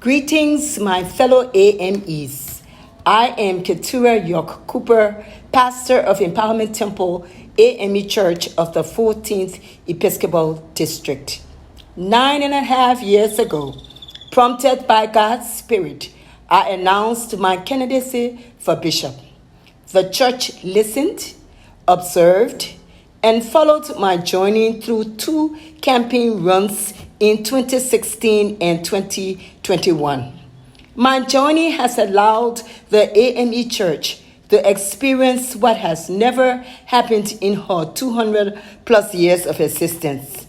Greetings, my fellow AMEs. I am Katurah York Cooper, pastor of Empowerment Temple AME Church of the 14th Episcopal District. 9.5 years ago, prompted by God's Spirit, I announced my candidacy for bishop. The church listened, observed, and followed my journey through 2 campaign runs in 2016 and 2021. My journey has allowed the AME Church to experience what has never happened in her 200 plus years of existence,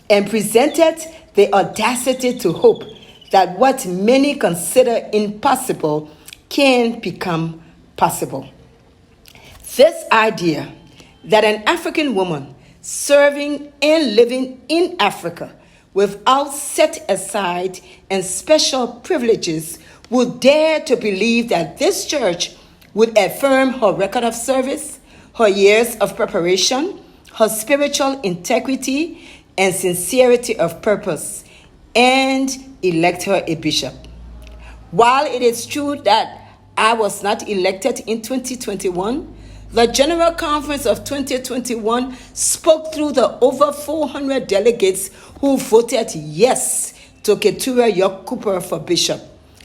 and presented the audacity to hope that what many consider impossible can become possible. This idea that an African woman serving and living in Africa without set aside and special privileges would dare to believe that this church would affirm her record of service, her years of preparation, her spiritual integrity, and sincerity of purpose, and elect her a bishop. While it is true that I was not elected in 2021, the General Conference of 2021 spoke through the over 400 delegates who voted yes to Katurah York Cooper for bishop.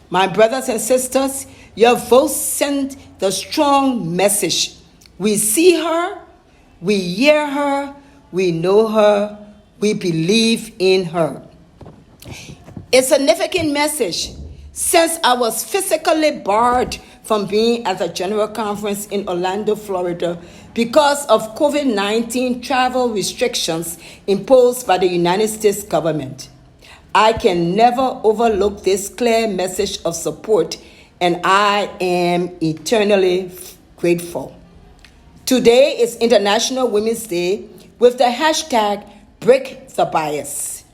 My brothers and sisters, your votes send the strong message. We see her, we hear her, we know her, we believe in her. A significant message, since I was physically barred from being at the General Conference in Orlando, Florida, because of COVID-19 travel restrictions imposed by the United States government. I can never overlook this clear message of support, and I am eternally grateful. Today is International Women's Day with the hashtag Break the Bias.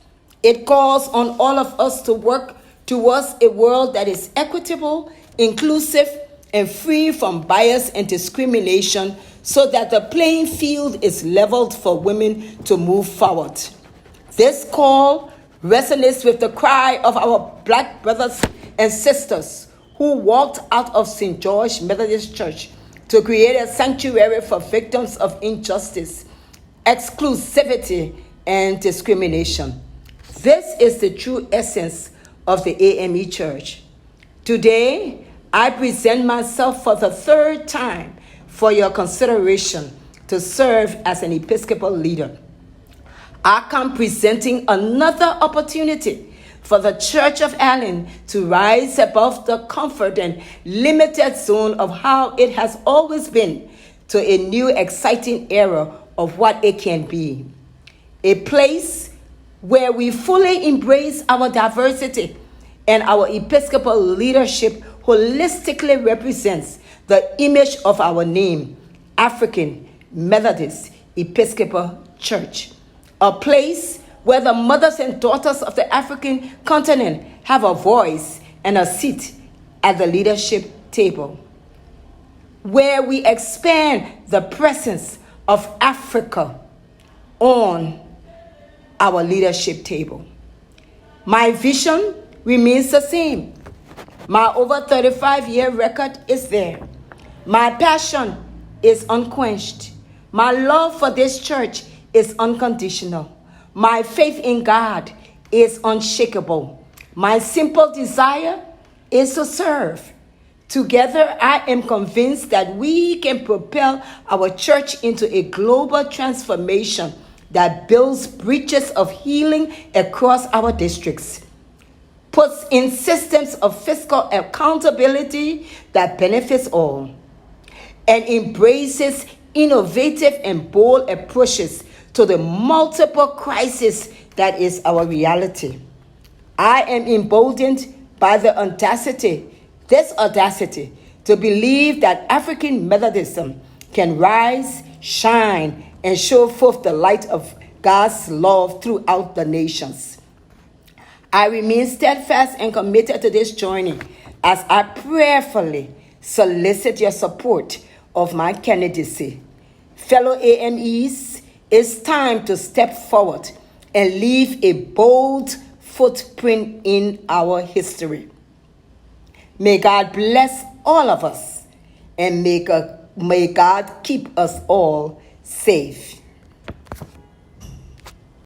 It calls on all of us to work towards a world that is equitable, inclusive, and free from bias and discrimination, so that the playing field is leveled for women to move forward. This call resonates with the cry of our Black brothers and sisters who walked out of St. George Methodist Church to create a sanctuary for victims of injustice, exclusivity, and discrimination. This is the true essence of the AME Church. Today, I present myself for the 3rd time for your consideration to serve as an Episcopal leader. I come presenting another opportunity for the Church of Ireland to rise above the comfort and limited zone of how it has always been to a new exciting era of what it can be. A place where we fully embrace our diversity and our Episcopal leadership holistically represents the image of our name, African Methodist Episcopal Church. A place where the mothers and daughters of the African continent have a voice and a seat at the leadership table. Where we expand the presence of Africa on our leadership table. My vision remains the same. My over 35-year record is there. My passion is unquenched. My love for this church is unconditional. My faith in God is unshakable. My simple desire is to serve. Together, I am convinced that we can propel our church into a global transformation that builds bridges of healing across our districts, puts in systems of fiscal accountability that benefits all, and embraces innovative and bold approaches to the multiple crises that is our reality. I am emboldened by this audacity to believe that African Methodism can rise, shine, and show forth the light of God's love throughout the nations. I remain steadfast and committed to this journey as I prayerfully solicit your support of my candidacy. Fellow AMEs, it's time to step forward and leave a bold footprint in our history. May God bless all of us, and may God keep us all safe.